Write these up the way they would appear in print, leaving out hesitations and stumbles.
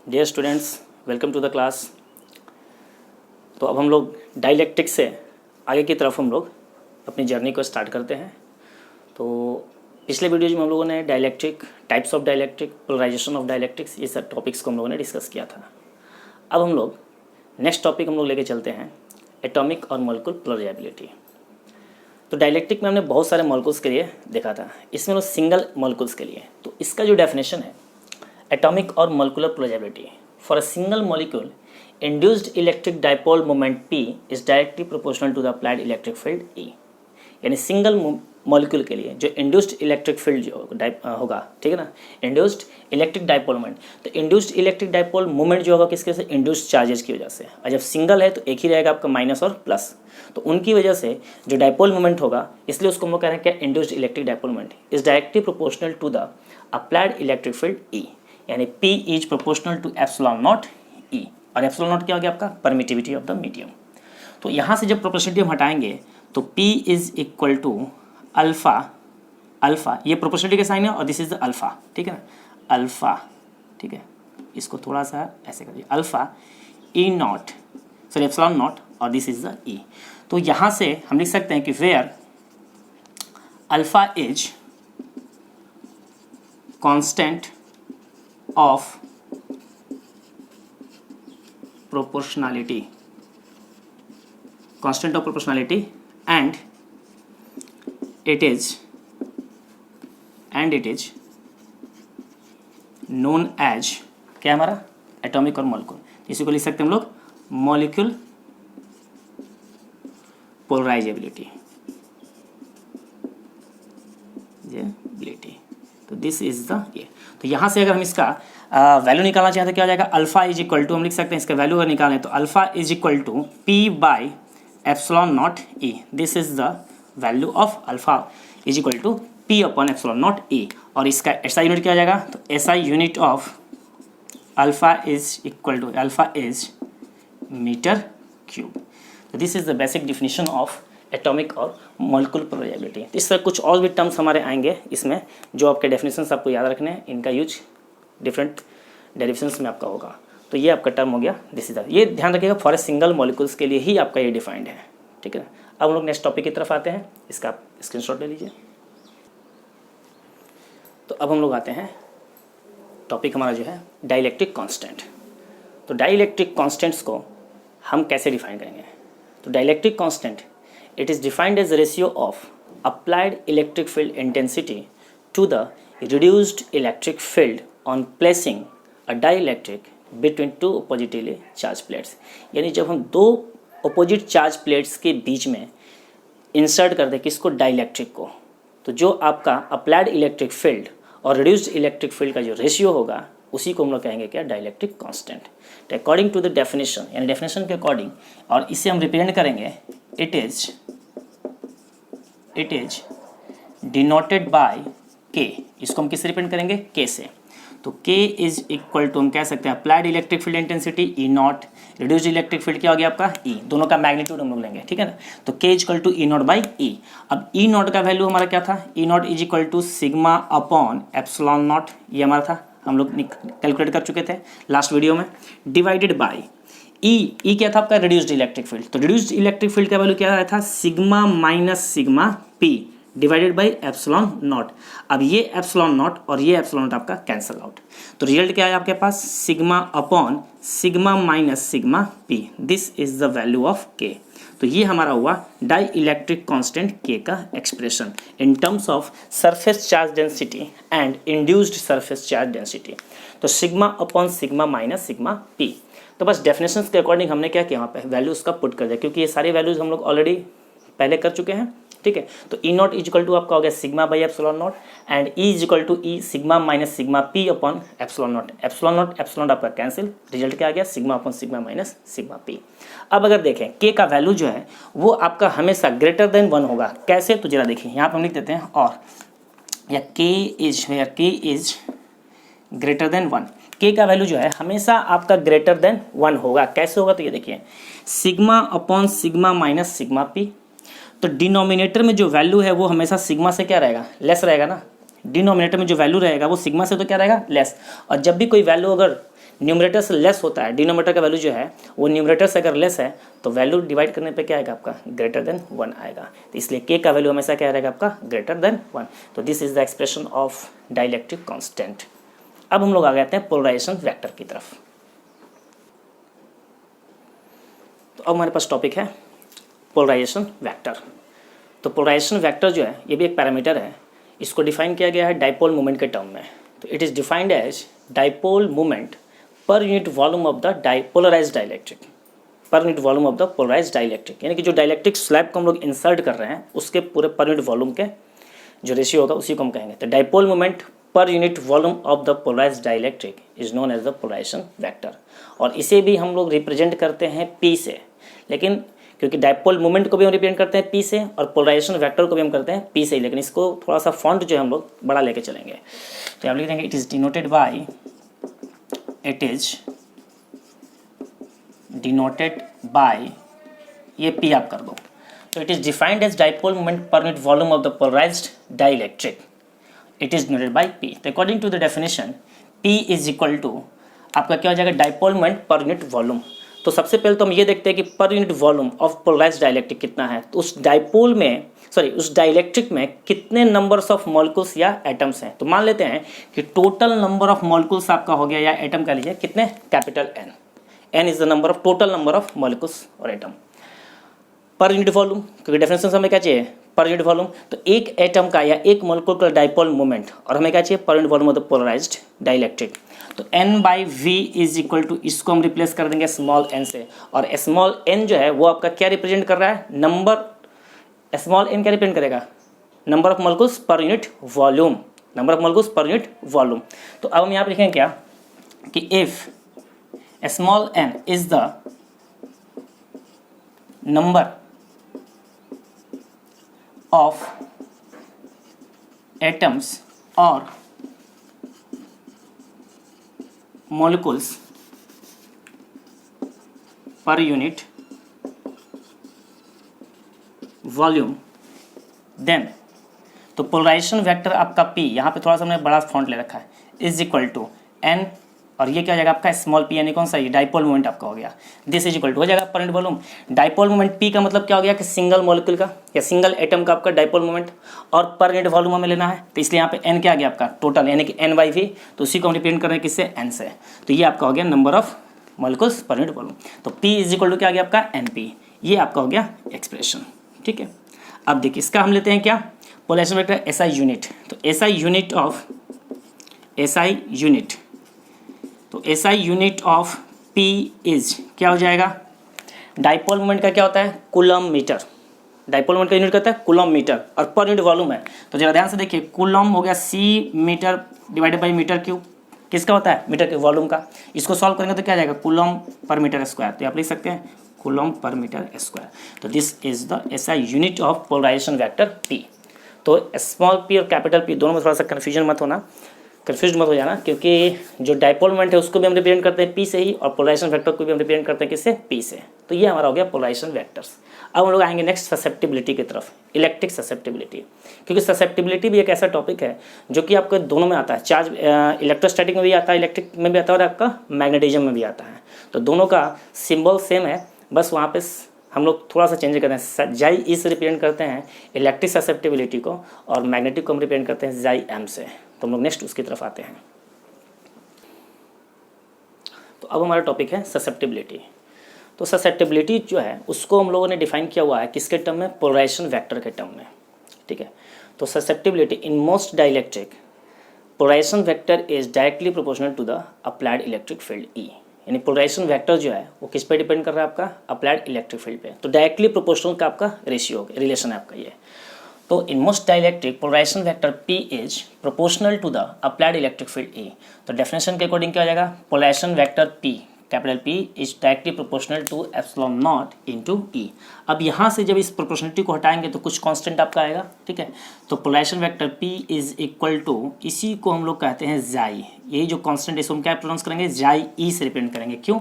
Dear students, welcome to the class. तो अब हम लोग डाइलेक्ट्रिक से आगे की तरफ हम लोग अपनी जर्नी को स्टार्ट करते हैं। तो पिछले वीडियोज में हम लोगों ने dielectric, types of dielectric, polarisation of dielectrics, ये सब टॉपिक्स को हम लोगों ने डिस्कस किया था। अब हम लोग नेक्स्ट टॉपिक हम लोग लेके चलते हैं, एटॉमिक और मॉलिक्यूल पोलराइजेबिलिटी। तो डाइलेक्ट्रिक में हमने बहुत सारे मॉलिक्यूल्स के लिए देखा था, इसमें लोग सिंगल मॉलिक्यूल्स के लिए। तो इसका जो डेफिनेशन है, एटॉमिक और molecular polarisability for a single molecule induced electric dipole moment P is directly proportional to the applied electric field E। यानी सिंगल मॉलिक्यूल के लिए जो इंड्यूस्ड इलेक्ट्रिक फील्ड जो होगा, ठीक है ना, इंड्यूस्ड इलेक्ट्रिक डाइपोल मोमेंट। तो इंड्यूस्ड इलेक्ट्रिक डाइपोल मोमेंट जो होगा किसके से, इंड्यूस्ड चार्जेस की वजह से। और जब सिंगल है तो एक ही रहेगा आपका माइनस और प्लस, तो उनकी वजह से जो डाइपोल मोमेंट होगा, इसलिए उसको हम लोग कह रहे हैं क्या, induced electric dipole moment is directly proportional to the applied electric field E। यानी P is proportional to epsilon naught E। और एप्सिलॉन नॉट क्या हो गया आपका, परमिटिविटी ऑफ द मीडियम। तो यहाँ से जब प्रोपोर्शनलिटी हम हटाएंगे तो P is equal to alpha, alpha ये प्रोपोर्शनलिटी का साइन है और दिस इज द अल्फा, ठीक है ना, अल्फा, ठीक है। इसको थोड़ा सा ऐसे करिए, alpha E naught, sorry epsilon naught, और दिस इज द E। तो यहाँ से हम लिख सकते हैं कि where alpha is constant of proportionality, constant of proportionality, and it is known as क्या हमारा, एटॉमिक और मॉलिक्यूल। इसी को लिख सकते हैं हम लोग मॉलिक्यूल पोलराइजेबिलिटी। तो दिस इज द ये। तो यहाँ से अगर हम इसका वैल्यू निकालना चाहें तो क्या हो जाएगा, अल्फा इज इक्वल टू, हम लिख सकते हैं इसका वैल्यू अगर निकालें तो alpha is equal to P by epsilon naught E। This is the value of alpha is equal to P upon epsilon naught E। और इसका SI यूनिट क्या हो जाएगा, तो SI unit of alpha is equal to, alpha is metre cube. तो this is the basic definition of atomic और molecule polarizability. इस तरह कुछ और भी टर्म्स हमारे आएंगे इसमें, जो आपके डेफिनेशंस आपको याद रखने हैं, इनका यूज डिफरेंट डेरिवेशंस में आपका होगा। तो ये आपका टर्म हो गया, दिस इज द, ये ध्यान रखिएगा फॉर ए सिंगल मॉलिक्यूल्स के लिए ही आपका ये डिफाइंड है, ठीक है ना। अब हम लोग नेक्स्ट टॉपिक की तरफ आते हैं, इसका आप स्क्रीनशॉट ले लीजिए। तो अब हम लोग आते हैं, टॉपिक हमारा जो है डाइलेक्ट्रिक कांस्टेंट। तो डाइलेक्ट्रिक कांस्टेंट्स को हम कैसे डिफाइन करेंगे, तो dielectric constant it is defined as the ratio of applied electric field intensity to the reduced electric field on placing a dielectric between two oppositely charged plates। यानी जब हम दो opposite charged plates के बीच में insert कर दें किसको, डाइलेक्ट्रिक को, तो जो आपका अप्लाइड इलेक्ट्रिक फील्ड और रिड्यूस्ड इलेक्ट्रिक फील्ड का जो रेशियो होगा, उसी को हम लोग कहेंगे क्या, dielectric constant. According to the definition, यानी डेफिनेशन के अकॉर्डिंग, और इसे हम रिप्रेजेंट करेंगे, it is denoted by K। इसको हम किससे रिप्रेजेंट करेंगे, K से। तो K इज इक्वल टू, हम कह सकते हैं applied electric field intensity E not, reduced electric field क्या हो गया आपका E, दोनों का मैग्नीट्यूड हम लोग लेंगे, ठीक है ना। तो K is equal to E naught by E। अब E नॉट का वैल्यू हमारा क्या था, E naught is equal to sigma upon epsilon naught, ये हमारा था, हम लोग कैलकुलेट कर चुके थे लास्ट वीडियो में, डिवाइडेड बाई E क्या था आपका, रिड्यूस्ड इलेक्ट्रिक फील्ड। तो रिड्यूस्ड इलेक्ट्रिक फील्ड का वैल्यू क्या आया था, sigma minus sigma P divided by epsilon naught. अब ये एप्सिलॉन नॉट और ये एप्सिलॉन नॉट आपका कैंसल आउट, तो रिजल्ट क्या है आपके पास, sigma upon sigma minus sigma P। This is the value of K। तो ये हमारा हुआ डाई इलेक्ट्रिक कॉन्स्टेंट K का expression in terms of surface charge density and induced surface charge density. तो sigma upon sigma minus sigma P। तो बस definitions के according हमने क्या किया, वहाँ पे वैल्यूज़ का पुट कर दिया, क्योंकि ये सारी वैल्यूज़ हम लोग ऑलरेडी पहले कर चुके हैं, ठीक है। तो E naught is equal to आपका हो गया sigma by epsilon naught, and E is equal to E sigma minus sigma P upon epsilon naught. Epsilon not आपका कैंसिल, रिजल्ट क्या आ गया, sigma upon sigma minus sigma P। अब अगर देखें K का वैल्यू जो है वो आपका हमेशा ग्रेटर देन 1 होगा। कैसे, तो जरा देखिए, यहाँ पर हम लिख देते हैं, और या K is greater than 1। K का वैल्यू जो है हमेशा आपका ग्रेटर देन 1 होगा। कैसे होगा, तो ये देखिए, sigma upon sigma minus sigma P। तो डिनोमिनेटर में जो वैल्यू है वो हमेशा सिग्मा से क्या रहेगा, लेस रहेगा ना। डिनोमिनेटर में जो वैल्यू रहेगा वो सिग्मा से तो क्या रहेगा, लेस। और जब भी कोई वैल्यू अगर न्यूमरेटर से लेस होता है, डिनोमिनेटर का वैल्यू जो है वो न्यूमरेटर से अगर लेस है तो वैल्यू डिवाइड करने पे क्या आएगा आपका, ग्रेटर देन 1 आएगा। तो इसलिए के का वैल्यू हमेशा क्या रहेगा आपका, ग्रेटर देन 1। तो this is the expression of dielectric constant. अब हम लोग आ जाते हैं पोलराइजेशन वेक्टर की तरफ। तो अब हमारे पास टॉपिक है पोलराइजेशन वेक्टर। तो पोलराइजेशन वेक्टर जो है ये भी एक पैरामीटर है, इसको डिफाइन किया गया है डाइपोल मोमेंट के टर्म में। तो it is defined as dipole moment per unit volume of the polarised dielectric, per unit volume of the polarised dielectric, यानी कि जो डाइलेक्ट्रिक स्लैब को हम लोग इंसर्ट कर रहे हैं उसके पूरे पर यूनिट वॉल्यूम के जो रेशियो होगा उसी को हम कहेंगे। तो dipole moment per unit volume of the polarised dielectric is known as the polarisation vector. और इसे भी हम लोग रिप्रेजेंट करते हैं P से, लेकिन क्योंकि डाइपोल मोमेंट को भी हम रिप्रेजेंट करते हैं P से और पोलराइजेशन वेक्टर को भी हम करते हैं P से, लेकिन इसको थोड़ा सा फॉन्ट जो है हम लोग बड़ा लेके चलेंगे। तो आप लिख देंगे इट इज डिनोटेड बाय ये P आप कर दो। तो it is defined as dipole moment per unit volume of the polarised dielectric, it is denoted by P। तो according to the definition P is equal to आपका क्या हो जाएगा, dipole moment per unit volume. तो सबसे पहले तो हम ये देखते हैं कि per unit volume of polarised dielectric कितना है। तो उस डाइपोल में उस डाइलेक्ट्रिक में कितने नंबर्स ऑफ मॉलिक्यूल्स या एटम्स हैं। तो मान लेते हैं कि टोटल नंबर ऑफ मॉलिक्यूल्स आपका हो गया या एटम का लीजिए कितने, capital N। N is the number of total number of molecules और एटम पर यूनिट वॉल्यूम, क्योंकि डेफिनेशन से हमें क्या चाहिए, पर यूनिट वॉल्यूम। तो एक एटम का या एक मॉलिक्यूल का डाइपोल मोमेंट, और हमें क्या चाहिए, per unit volume of the polarised dielectric. तो N/V इज इक्वल टू, इसको हम रिप्लेस कर देंगे स्मॉल n से, और स्मॉल n जो है वो आपका क्या रिप्रेजेंट कर रहा है, नंबर, स्मॉल n क्या रिप्रेजेंट करेगा, नंबर ऑफ मॉलिक्यूल्स पर unit volume, number of molecules पर यूनिट वॉल्यूम। तो अब हम यहाँ पे लिखेंगे क्या कि if small n is the number of atoms और molecules per unit volume, then तो पोलराइजेशन वेक्टर आपका P, यहाँ पे थोड़ा सा हमने बड़ा फॉन्ट ले रखा है, इज इक्वल टू N, और ये क्या हो जाएगा आपका स्मॉल p, यानी कौन सा, ये डाइपोल मोमेंट आपका हो गया। दिस इज इक्वल टू हो जाएगा पर unit volume. Dipole moment P का मतलब क्या हो गया कि सिंगल मॉलिक्यूल का या सिंगल एटम का आपका डाइपोल मोमेंट, और पर यूनिट वॉल्यूम हमें लेना है। तो इसलिए यहाँ पे N क्या आ गया आपका टोटल, यानी कि N/V। तो उसी को हम रिप्रेजेंट कर रहे हैं किससे, N से। तो ये आपका हो गया नंबर ऑफ मॉलिक्यूल्स पर यूनिट वॉल्यूम। तो P इज इक्वल टू क्या आ गया आपका, NP। ये आपका हो गया एक्सप्रेशन, ठीक है। अब देखिए इसका हम लेते हैं क्या, पोलराइजेशन वेक्टर SI यूनिट। तो SI यूनिट ऑफ तो SI unit of P is क्या हो जाएगा, डाइपोल मोमेंट का क्या होता है, कूलम मीटर। डाइपोल मोमेंट का यूनिट कहता है कूलम मीटर, और पर यूनिट वॉल्यूम है। तो जरा ध्यान से देखिए, कूलम हो गया C metre divided by metre cube, किसका होता है, मीटर के वॉल्यूम का। इसको सॉल्व करेंगे तो क्या आ जाएगा, कूलम पर मीटर स्क्वायर। तो आप लिख सकते हैं कूलम पर मीटर स्क्वायर। तो this is the SI unit of polarisation vector P। तो स्मॉल p और कैपिटल P दोनों में थोड़ा सा कन्फ्यूजन मत होना, कन्फ्यूज मत हो जाना, क्योंकि जो डाइपोल मोमेंट है उसको भी हम रिप्रेजेंट करते हैं P से ही, और पोलराइजेशन वेक्टर को भी हम रिप्रेजेंट करते हैं किससे, P से। तो ये हमारा हो गया पोलराइजेशन वेक्टर्स। अब हम लोग आएंगे नेक्स्ट ससेप्टिबिलिटी की तरफ, इलेक्ट्रिक ससेप्टिबिलिटी। क्योंकि ससेप्टिबिलिटी भी एक ऐसा टॉपिक है जो कि आपको दोनों में आता है, चार्ज इलेक्ट्रोस्टैटिक में भी आता है, इलेक्ट्रिक में भी आता है, और आपका मैग्नेटिज्म में भी आता है। तो दोनों का सिंबल सेम है, बस वहाँ पे हम लोग थोड़ा सा चेंज करते हैं। जाई ई से रिप्रेजेंट करते हैं इलेक्ट्रिक ससेप्टिबिलिटी को, और मैग्नेटिक को हम रिप्रेजेंट करते हैं जाई एम से। तो हम लोग नेक्स्ट उसकी तरफ आते हैं। तो अब हमारा टॉपिक है ससेप्टिबिलिटी। तो ससेप्टिबिलिटी जो है उसको हम लोगों ने डिफाइन किया हुआ है किसके टर्म में, पोलराइजेशन वेक्टर के टर्म में, ठीक है। तो susceptibility in most dielectric polarization vector is directly proportional to the applied electric field E. यानी पोलराइजेशन वेक्टर जो है वो किस पे डिपेंड कर रहा है, आपका अप्लाइड इलेक्ट्रिक फील्ड पे। तो डायरेक्टली प्रोपोर्शनल का आपका रेशियो रिलेशन है आपका ये। तो in most dielectric polarization vector P is proportional to the applied electric field E। तो डेफिनेशन के अकॉर्डिंग क्या हो जाएगा, polarization vector P capital P is directly proportional to epsilon naught into E। अब यहाँ से जब इस प्रोपोर्शनलिटी को हटाएंगे तो कुछ कांस्टेंट आपका आएगा, ठीक है। तो polarization vector P is equal to, इसी को हम लोग कहते हैं जाई। यही जो कांस्टेंट इसको हम क्या प्रोनाउंस करेंगे, जाई E से रिप्रेजेंट करेंगे। क्यों,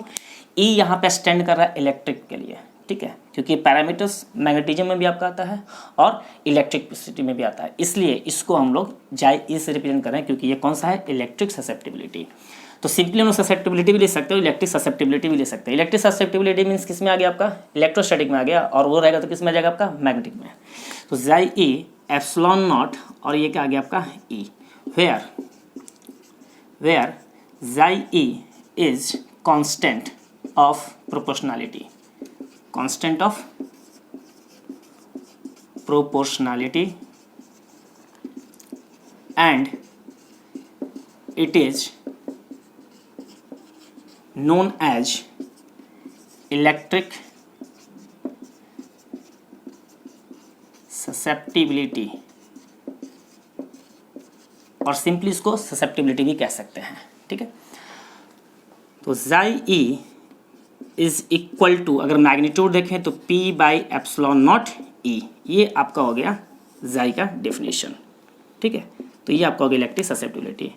E यहाँ पे स्टैंड कर रहा है इलेक्ट्रिक के लिए, ठीक है, क्योंकि पैरामीटर्स मैग्नेटिज्म में भी आपका आता है और इलेक्ट्रिसिटी में भी आता है, इसलिए इसको हम लोग जाई ई से रिप्रेजेंट कर रहे हैं, क्योंकि ये कौन सा है, इलेक्ट्रिक ससेप्टिबिलिटी। तो सिंपली हम ससेप्टिबिलिटी भी ले सकते हो, इलेक्ट्रिक ससेप्टिबिलिटी भी ले सकते हैं। इलेक्ट्रिक ससेप्टिबिलिटी मीन्स किस में आ गया आपका, इलेक्ट्रोस्टैटिक में आ गया, और वो रहेगा तो किस में आ जाएगा आपका, मैग्नेटिक में। तो जाई ई एप्सिलॉन नॉट, और ये क्या आ गया आपका ई, वेयर जाई E is constant of proportionality, constant of proportionality, and it is known as electric susceptibility, और सिंपली इसको ससेप्टिबिलिटी भी कह सकते हैं, ठीक है। तो जाई ई इज इक्वल टू, अगर मैग्नीट्यूड देखें तो P बाई एप्सिलॉन नॉट ई, ये आपका हो गया जाई का डेफिनेशन, ठीक है। तो ये आपका हो गया इलेक्ट्रिक ससेप्टिबिलिटी।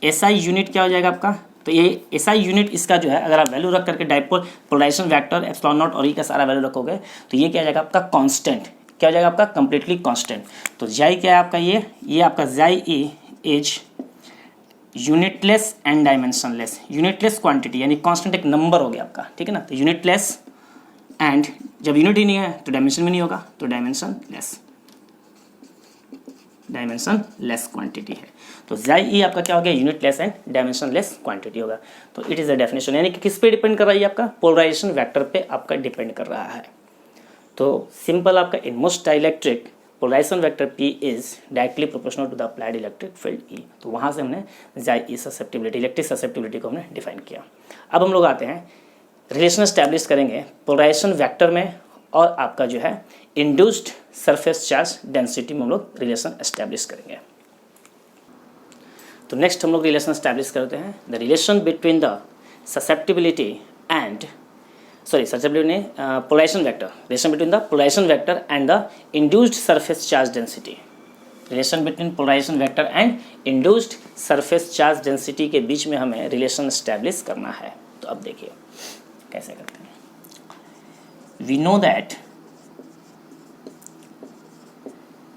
एसआई यूनिट क्या हो जाएगा आपका, तो ये एसआई यूनिट इसका जो है, अगर आप वैल्यू रख करके dipole polarization vector epsilon naught और ई का सारा वैल्यू रखोगे तो ये क्या हो जाएगा आपका कांस्टेंट, क्या हो जाएगा आपका कंप्लीटली कांस्टेंट। तो जाई क्या है आपका, ये आपका जाई E is unitless and dimensionless, unitless quantity यानी कांस्टेंट एक नंबर हो गया आपका, ठीक है ना। तो यूनिटलेस, एंड जब यूनिट ही नहीं है तो डायमेंशन भी नहीं होगा, तो डायमेंशन लेस क्वांटिटी है। तो जाई ई आपका क्या हो गया, unitless and dimension less quantity होगा। तो इट इज़ अ डेफिनेशन, यानी कि किस पे डिपेंड कर रहा है, आपका पोलराइजेशन वेक्टर पे आपका डिपेंड कर रहा है। तो सिंपल आपका in most dielectric polarization vector P is directly proportional to the applied electric field E। तो वहाँ से हमने जाई ई ससेप्टिबिलिटी, इलेक्ट्रिक ससेप्टिबिलिटी को हमने डिफाइन किया। अब हम लोग आते हैं रिलेशन एस्टैब्लिश करेंगे पोलराइजेशन वेक्टर में, और आपका जो है इंड्यूस्ड सरफेस चार्ज डेंसिटी में हम लोग रिलेशन एस्टैब्लिश करेंगे। तो नेक्स्ट हम लोग रिलेशन एस्टैब्लिश करते हैं, the relation between the susceptibility and susceptibility polarization vector, relation between the polarisation vector and the induced surface charge density, relation between polarization vector and induced surface charge density के बीच में हमें relation establish करना है। तो अब देखिए कैसे करते हैं। We know that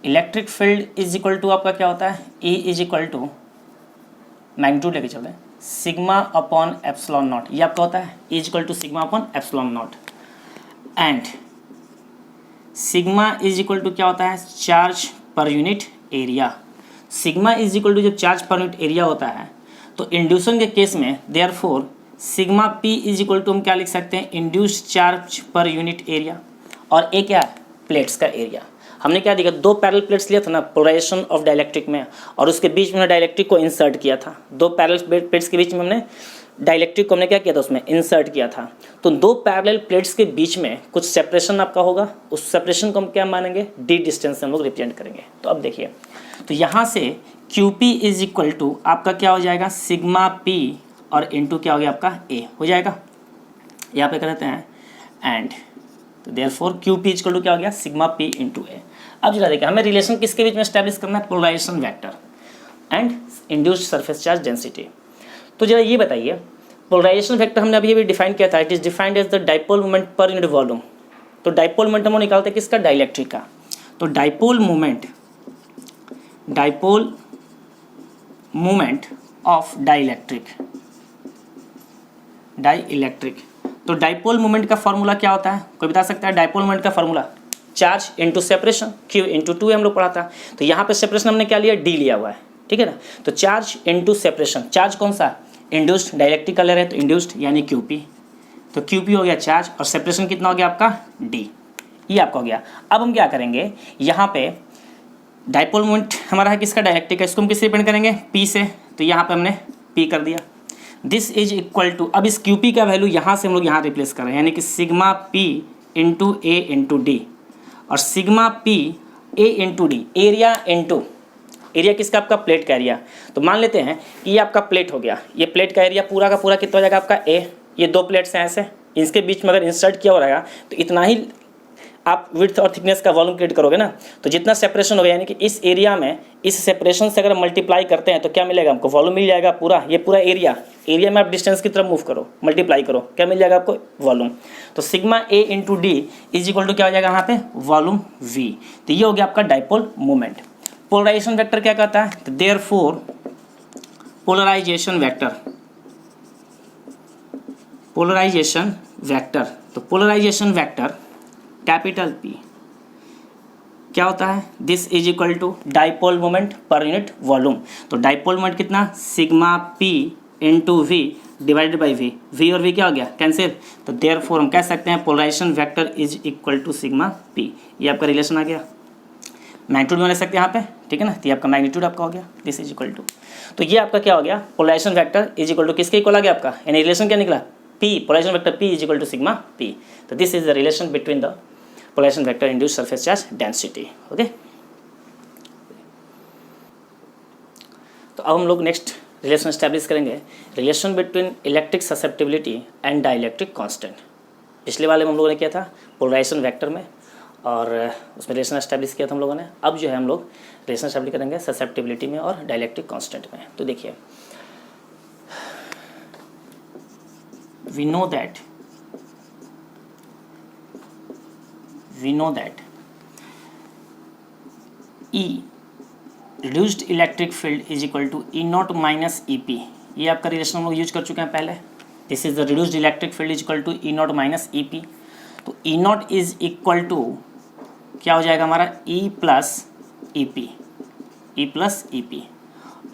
electric field is equal to आपका क्या होता है, E is equal to magnitude लेके चलते हैं सिग्मा अपॉन एप्सिलॉन नॉट, ये आपका होता है E is equal to sigma upon epsilon naught, and sigma is equal to क्या होता है, charge per unit area. Sigma is equal to जब चार्ज पर यूनिट एरिया होता है तो इंड्यूसन के केस में therefore sigma P is equal to हम क्या लिख सकते हैं, induced charge per unit area, और ए क्या है, प्लेट्स का एरिया। हमने क्या देखा, दो पैरेलल प्लेट्स लिया था ना पोलराइजेशन ऑफ डाइलेक्ट्रिक में, और उसके बीच में डाइलेक्ट्रिक को इंसर्ट किया था। दो पैरेलल प्लेट्स के बीच में हमने डाइलेक्ट्रिक को हमने क्या किया था, उसमें इंसर्ट किया था। तो दो पैरेलल प्लेट्स के बीच में कुछ सेपरेशन आपका होगा, उस सेपरेशन को हम क्या मानेंगे, डी डिस्टेंस से हम लोग रिप्रेजेंट करेंगे। तो अब देखिए, तो यहाँ से QP इज इक्वल टू आपका क्या हो जाएगा, सिग्मा P और इनटू क्या हो गया आपका A हो जाएगा, यहाँ पे करते हैं एंड, तो therefore QP is equal to क्या हो गया, सिग्मा P इंटू A। अब जरा देखिए, हमें रिलेशन किसके बीच में एस्टैब्लिश करना है, polarization vector and induced surface charge density. तो जरा ये बताइए, पोलराइजेशन वेक्टर हमने अभी डिफाइन किया था, it is defined as the dipole moment per unit volume. तो डाइपोल मोमेंट हम निकालते हैं किसका, डाइलेक्ट्रिक का। तो डाइपोल मोमेंट ऑफ डाइलेक्ट्रिक, तो डाइपोल मोमेंट का फॉर्मूला क्या होता है, कोई बता सकता है। डाइपोल मोमेंट का formula charge into separation, Q into 2 हम लोग पढ़ा था। तो यहाँ पे सेपरेशन हमने क्या लिया, D लिया हुआ है, ठीक है ना। तो चार्ज इंटू सेपरेशन, चार्ज कौन सा, इंड्यूस्ड, डाइलेक्ट्रिक का ले रहे हैं तो इंड्यूस्ड यानी QP, तो QP हो गया चार्ज, और सेपरेशन कितना हो गया आपका D, ये आपका हो गया। अब हम क्या करेंगे, यहाँ पे डाइपोल मोमेंट हमारा है किसका, डाइलेक्ट्रिक का, इसको हम किससे डिपेंड करेंगे, P से। तो यहाँ पे हमने P कर दिया, दिस इज इक्वल टू, अब इस QP का वैल्यू यहाँ से हम लोग यहाँ रिप्लेस कर रहे हैं, यानी कि sigma P into A into D, और sigma P A into D, area किसका, आपका प्लेट का एरिया। तो मान लेते हैं कि ये आपका प्लेट हो गया, ये प्लेट का एरिया पूरा का पूरा कितना हो जाएगा आपका A, ये दो प्लेट्स हैं ऐसे, इसके बीच में अगर इंसर्ट किया हो रहेगा तो इतना ही आप विड्थ और थिकनेस का वॉल्यूम क्रिएट करोगे ना। तो जितना सेपरेशन होगा, यानी कि इस एरिया में इस सेपरेशन से अगर मल्टीप्लाई करते हैं तो क्या मिलेगा हमको, वॉल्यूम मिल जाएगा पूरा, ये पूरा एरिया में आप डिस्टेंस की तरफ मूव करो, मल्टीप्लाई करो, क्या मिल जाएगा आपको, वॉल्यूम। तो sigma A into D is equal to क्या हो जाएगा यहाँ पे, वॉल्यूम V। तो ये हो गया आपका डाइपोल मोमेंट। पोलराइजेशन वेक्टर क्या कहता है, तो therefore polarization vector polarization vector, तो पोलराइजेशन वेक्टर कैपिटल P क्या होता है, this is equal to dipole moment per unit volume. तो डाइपोल मोमेंट कितना, sigma P into V divided by V, V और वी क्या हो गया, कैंसिल। तो देयरफॉर हम कह सकते हैं polarization vector is equal to sigma P। ये आपका रिलेशन आ गया, मैग्नीट्यूड में ले सकते हैं यहाँ पे, ठीक है ना। तो ये आपका मैग्नीट्यूड आपका हो गया, दिस इज इक्वल टू, तो ये आपका क्या हो गया, polarization vector is equal to किसके इक्वल आ गया आपका, यानी रिलेशन क्या निकला, P, polarization vector P is equal to sigma P। तो this is the relation between the polarisation vector induced surface charge density. Okay, तो अब हम लोग नेक्स्ट रिलेशन एस्टैब्लिश करेंगे, relation between electric susceptibility and dielectric constant. पिछले वाले में हम लोगों ने किया था पोलराइजेशन वेक्टर में, और उसमें रिलेशन एस्टैब्लिश किया था हम लोगों ने। अब जो है हम लोग रिलेशन एस्टैब्लिश करेंगे ससेप्टिबिलिटी में और डाइलेक्ट्रिक कांस्टेंट में। तो देखिए, we know that E reduced electric field is equal to E naught minus EP। ये आपका रिलेशन हम लोग यूज कर चुके हैं पहले। This is the reduced electric field is equal to E naught minus EP। तो E naught is equal to क्या हो जाएगा हमारा, E प्लस EP,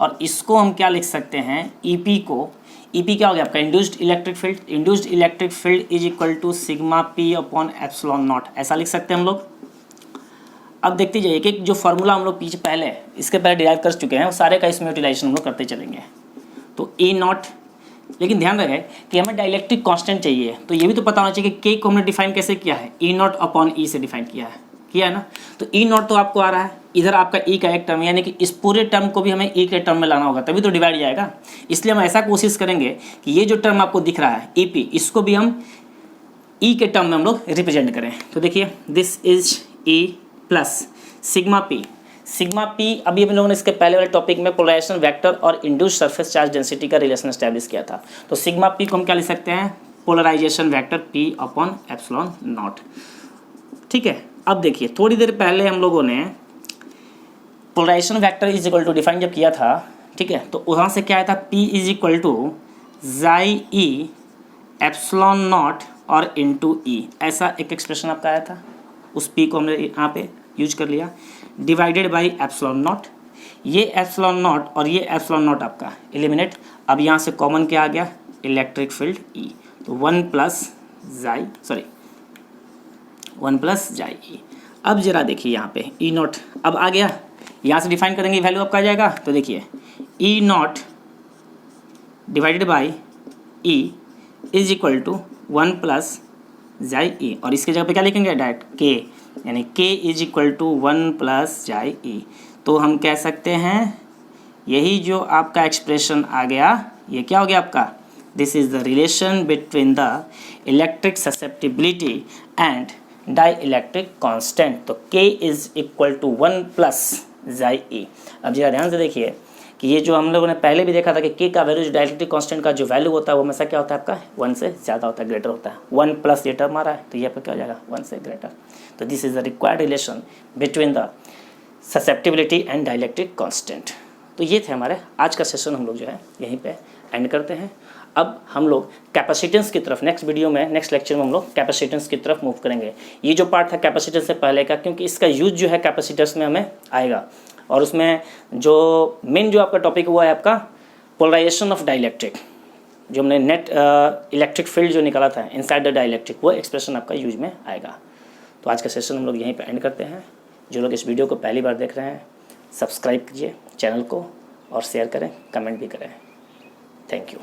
और इसको हम क्या लिख सकते हैं, EP को, EP क्या हो गया आपका, induced electric field. Induced electric field is equal to sigma P upon epsilon naught, ऐसा लिख सकते हैं हम लोग। अब देखते जाइए कि जो फार्मूला हम लोग पीछे पहले इसके पहले डिराइव कर चुके हैं, वो सारे का इसमें यूटिलाइजेशन हम लोग करते चलेंगे। तो E नॉट, लेकिन ध्यान रखें कि हमें डाइलेक्ट्रिक कांस्टेंट चाहिए, तो ये भी तो पता होना चाहिए कि K को हमने डिफाइन कैसे किया है, E नॉट अपॉन E से डिफाइन किया है ना। तो E नॉट तो आपको आ रहा है, इधर आपका E का एक टर्म, यानी कि इस पूरे टर्म को भी हमें E के टर्म में लाना होगा, तभी तो डिवाइड जाएगा। इसलिए हम ऐसा कोशिश करेंगे कि ये जो टर्म आपको दिख रहा है EP, इसको भी हम E के टर्म में हम लोग रिप्रेजेंट करें। तो देखिए, this is E plus sigma P। अभी हम लोगों ने इसके पहले वाले टॉपिक में पोलराइजेशन वेक्टर और इंड्यूस्ड सरफेस चार्ज डेंसिटी का रिलेशन एस्टैब्लिश किया था। तो सिग्मा P को हम क्या लिख सकते हैं, polarization vector P upon epsilon naught, ठीक है। अब देखिए, थोड़ी देर पहले हम लोगों ने polarization vector is equal to define जब किया था, ठीक है, तो वहाँ से क्या आया था, P इज इक्वल टू जाई E एप्सिलॉन नॉट और इंटू E, ऐसा एक एक्सप्रेशन आपका आया था। उस P को हमने यहाँ पे यूज कर लिया, डिवाइडेड बाई एप्सिलॉन नॉट। ये एप्सिलॉन नॉट और ये एप्सिलॉन नॉट आपका एलिमिनेट। अब यहाँ से कॉमन क्या आ गया, इलेक्ट्रिक फील्ड E। तो 1 प्लस जाई E। अब जरा देखिए यहाँ पे E नॉट अब आ गया, यहाँ से डिफाइन करेंगे, वैल्यू आपका आ जाएगा। तो देखिए, E naught divided by E is equal to 1 plus chi E, और इसके जगह पे क्या लिखेंगे, डायरेक्ट K, यानी K is equal to 1 plus chi E। तो हम कह सकते हैं यही जो आपका एक्सप्रेशन आ गया, ये क्या हो गया आपका, this is the relation between the electric susceptibility and dielectric constant. तो K is equal to 1 plus chi E। अब जरा ध्यान से देखिए कि ये जो हम लोगों ने पहले भी देखा था कि K का वैल्यू, डाइलेक्ट्रिक कांस्टेंट का जो वैल्यू होता है वो हमेशा क्या होता है आपका, 1 से ज़्यादा होता है, ग्रेटर होता है। 1 प्लस ये टर्म आ रहा है, तो ये आपका क्या हो जाएगा, 1 से ग्रेटर। तो this is the required relation between the susceptibility and dielectric constant. तो ये थे हमारे आज का सेशन, हम लोग जो है यहीं पे एंड करते हैं। अब हम लोग कैपेसिटेंस की तरफ नेक्स्ट वीडियो में, नेक्स्ट लेक्चर में हम लोग कैपेसिटेंस की तरफ मूव करेंगे। ये जो पार्ट था कैपेसिटेंस से पहले का, क्योंकि इसका यूज जो है कैपेसिटर्स में हमें आएगा, और उसमें जो मेन जो आपका टॉपिक हुआ है आपका पोलराइजेशन ऑफ डाइलेक्ट्रिक, जो हमने नेट इलेक्ट्रिक फील्ड जो निकाला था इनसाइड द डाइलेक्ट्रिक, वो एक्सप्रेशन आपका यूज में आएगा। तो आज का सेशन हम लोग यहीं पे एंड करते हैं। जो लोग इस वीडियो को पहली बार देख रहे हैं, सब्सक्राइब कीजिए चैनल को और शेयर करें, कमेंट भी करें। Thank you.